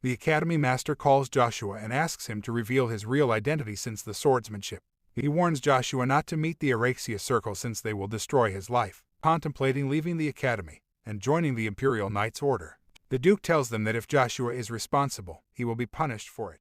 The Academy Master calls Joshua and asks him to reveal his real identity since the swordsmanship. He warns Joshua not to meet the Erexia Circle since they will destroy his life, contemplating leaving the Academy and joining the Imperial Knights Order. The Duke tells them that if Joshua is responsible, he will be punished for it.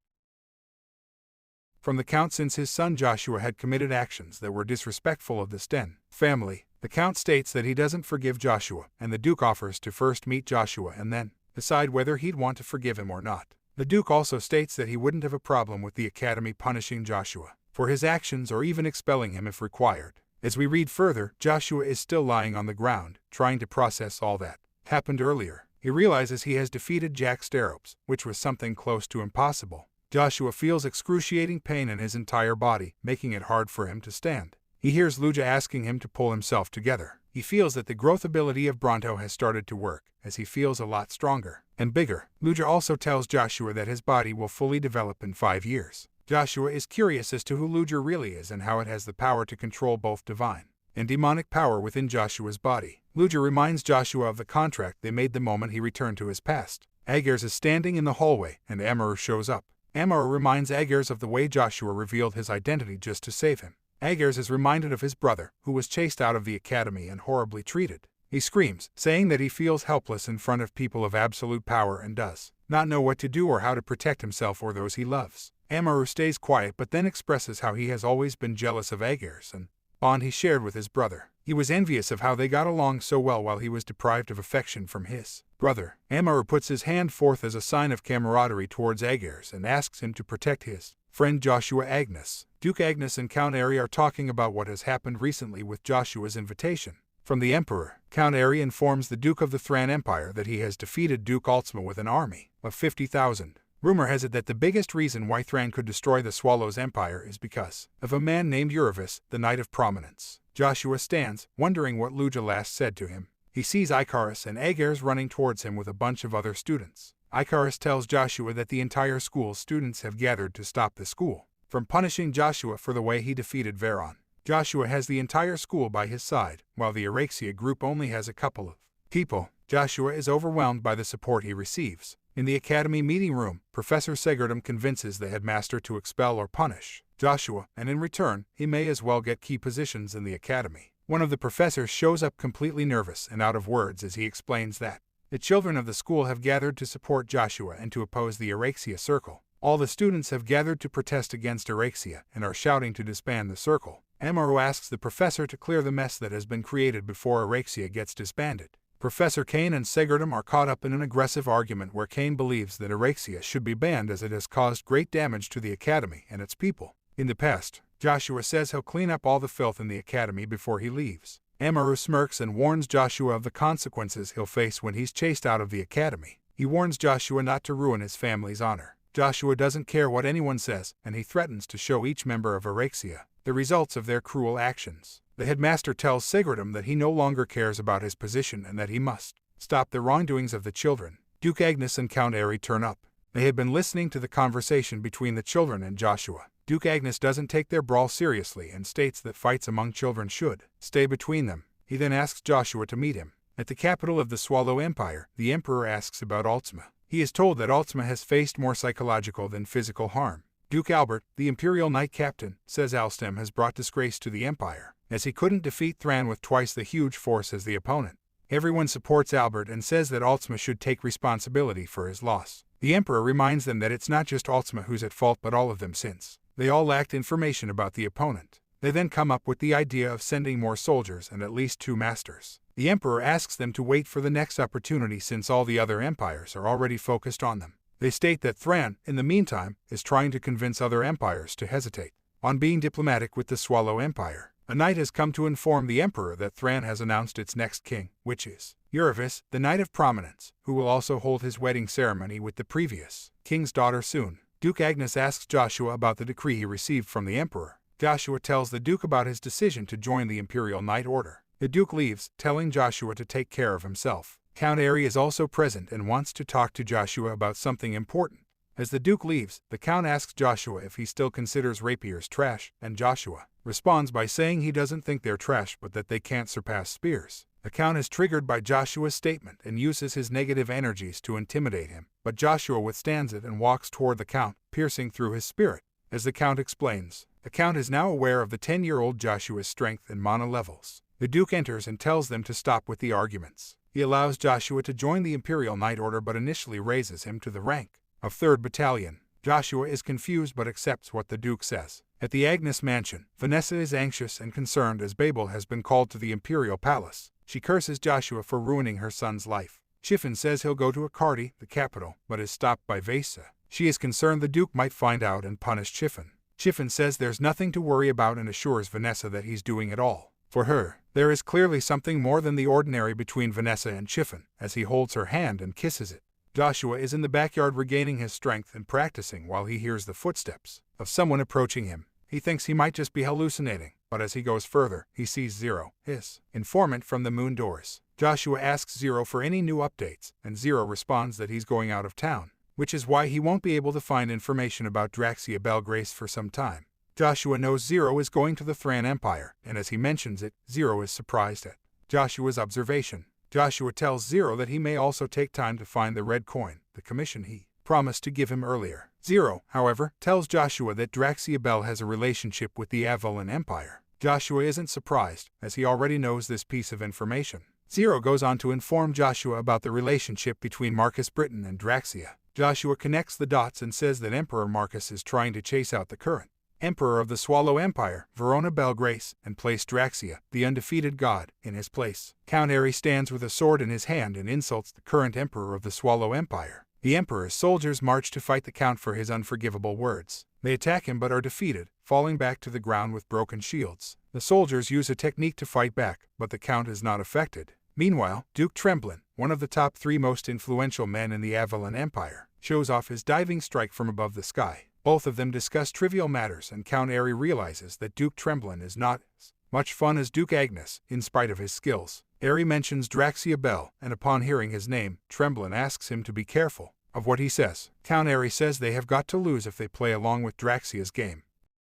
From the Count, since his son Joshua had committed actions that were disrespectful of the Sten family, the Count states that he doesn't forgive Joshua, and the Duke offers to first meet Joshua and then decide whether he'd want to forgive him or not. The Duke also states that he wouldn't have a problem with the Academy punishing Joshua for his actions or even expelling him if required. As we read further, Joshua is still lying on the ground, trying to process all that happened earlier. He realizes he has defeated Jack Steropes, which was something close to impossible. Joshua feels excruciating pain in his entire body, making it hard for him to stand. He hears Luja asking him to pull himself together. He feels that the growth ability of Bronto has started to work, as he feels a lot stronger and bigger. Luja also tells Joshua that his body will fully develop in 5 years. Joshua is curious as to who Luja really is and how it has the power to control both divine and demonic power within Joshua's body. Luja reminds Joshua of the contract they made the moment he returned to his past. Agers is standing in the hallway, and Amaru shows up. Amaru reminds Agers of the way Joshua revealed his identity just to save him. Agers is reminded of his brother, who was chased out of the academy and horribly treated. He screams, saying that he feels helpless in front of people of absolute power and does not know what to do or how to protect himself or those he loves. Amaru stays quiet but then expresses how he has always been jealous of Agers and bond he shared with his brother. He was envious of how they got along so well while he was deprived of affection from his brother. Amaru puts his hand forth as a sign of camaraderie towards Agers and asks him to protect his friend Joshua. Agnes, Duke Agnes and Count Ari are talking about what has happened recently with Joshua's invitation from the Emperor. Count Ari informs the Duke of the Thran Empire that he has defeated Duke Altsma with an army of 50,000. Rumor has it that the biggest reason why Thran could destroy the Swallows' empire is because of a man named Uravis, the Knight of Prominence. Joshua stands, wondering what Luja last said to him. He sees Icarus and Agers running towards him with a bunch of other students. Icarus tells Joshua that the entire school's students have gathered to stop the school from punishing Joshua for the way he defeated Veron. Joshua has the entire school by his side, while the Erexia group only has a couple of people. Joshua is overwhelmed by the support he receives. In the academy meeting room, Professor Segardum convinces the headmaster to expel or punish Joshua, and in return, he may as well get key positions in the academy. One of the professors shows up completely nervous and out of words as he explains that the children of the school have gathered to support Joshua and to oppose the Erexia Circle. All the students have gathered to protest against Erexia and are shouting to disband the circle. Amaru asks the professor to clear the mess that has been created before Erexia gets disbanded. Professor Kane and Segardum are caught up in an aggressive argument where Kane believes that Erexia should be banned as it has caused great damage to the academy and its people. In the past, Joshua says he'll clean up all the filth in the academy before he leaves. Amaru smirks and warns Joshua of the consequences he'll face when he's chased out of the academy. He warns Joshua not to ruin his family's honor. Joshua doesn't care what anyone says, and he threatens to show each member of Erexia the results of their cruel actions. The headmaster tells Segardum that he no longer cares about his position and that he must stop the wrongdoings of the children. Duke Agnes and Count Ari turn up. They had been listening to the conversation between the children and Joshua. Duke Agnes doesn't take their brawl seriously and states that fights among children should stay between them. He then asks Joshua to meet him. At the capital of the Swallow Empire, the Emperor asks about Altsma. He is told that Altsma has faced more psychological than physical harm. Duke Albert, the Imperial Knight Captain, says Alstem has brought disgrace to the Empire, as he couldn't defeat Thran with twice the huge force as the opponent. Everyone supports Albert and says that Altsma should take responsibility for his loss. The Emperor reminds them that it's not just Altsma who's at fault but all of them, since they all lacked information about the opponent. They then come up with the idea of sending more soldiers and at least 2 masters. The Emperor asks them to wait for the next opportunity since all the other empires are already focused on them. They state that Thran, in the meantime, is trying to convince other empires to hesitate on being diplomatic with the Swallow Empire. A knight has come to inform the Emperor that Thran has announced its next king, which is Uravis, the Knight of Prominence, who will also hold his wedding ceremony with the previous king's daughter soon. Duke Agnes asks Joshua about the decree he received from the Emperor. Joshua tells the Duke about his decision to join the Imperial Knight Order. The Duke leaves, telling Joshua to take care of himself. Count Ari is also present and wants to talk to Joshua about something important. As the Duke leaves, the Count asks Joshua if he still considers rapiers trash, and Joshua responds by saying he doesn't think they're trash but that they can't surpass spears. The Count is triggered by Joshua's statement and uses his negative energies to intimidate him, but Joshua withstands it and walks toward the Count, piercing through his spirit. As the Count explains, the Count is now aware of the 10-year-old Joshua's strength and mana levels. The Duke enters and tells them to stop with the arguments. He allows Joshua to join the Imperial Knight Order but initially raises him to the rank of 3rd Battalion. Joshua is confused but accepts what the Duke says. At the Agnes mansion, Vanessa is anxious and concerned as Babel has been called to the Imperial Palace. She curses Joshua for ruining her son's life. Chiffon says he'll go to Akardi, the capital, but is stopped by Vesa. She is concerned the Duke might find out and punish Chiffon. Chiffon says there's nothing to worry about and assures Vanessa that he's doing it all for her. There is clearly something more than the ordinary between Vanessa and Chiffon, as he holds her hand and kisses it. Joshua is in the backyard regaining his strength and practicing while he hears the footsteps of someone approaching him. He thinks he might just be hallucinating, but as he goes further, he sees Zero, his informant from the moon doors. Joshua asks Zero for any new updates, and Zero responds that he's going out of town, which is why he won't be able to find information about Draxia Belgrace for some time. Joshua knows Zero is going to the Thran Empire, and as he mentions it, Zero is surprised at Joshua's observation. Joshua tells Zero that he may also take time to find the red coin, the commission he promised to give him earlier. Zero, however, tells Joshua that Draxia Bell has a relationship with the Avalon Empire. Joshua isn't surprised, as he already knows this piece of information. Zero goes on to inform Joshua about the relationship between Marcus Britain and Draxia. Joshua connects the dots and says that Emperor Marcus is trying to chase out the current Emperor of the Swallow Empire, Verona Belgrace, and place Draxia, the undefeated god, in his place. Count Aery stands with a sword in his hand and insults the current Emperor of the Swallow Empire. The Emperor's soldiers march to fight the Count for his unforgivable words. They attack him but are defeated, falling back to the ground with broken shields. The soldiers use a technique to fight back, but the Count is not affected. Meanwhile, Duke Tremblin, one of the top 3 most influential men in the Avalon Empire, shows off his diving strike from above the sky. Both of them discuss trivial matters and Count Aery realizes that Duke Tremblin is not as much fun as Duke Agnes, in spite of his skills. Aery mentions Draxia Bell, and upon hearing his name, Tremblin asks him to be careful of what he says. Count Aery says they have got to lose if they play along with Draxia's game.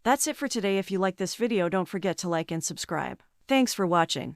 That's it for today. If you like this video, don't forget to like and subscribe. Thanks for watching.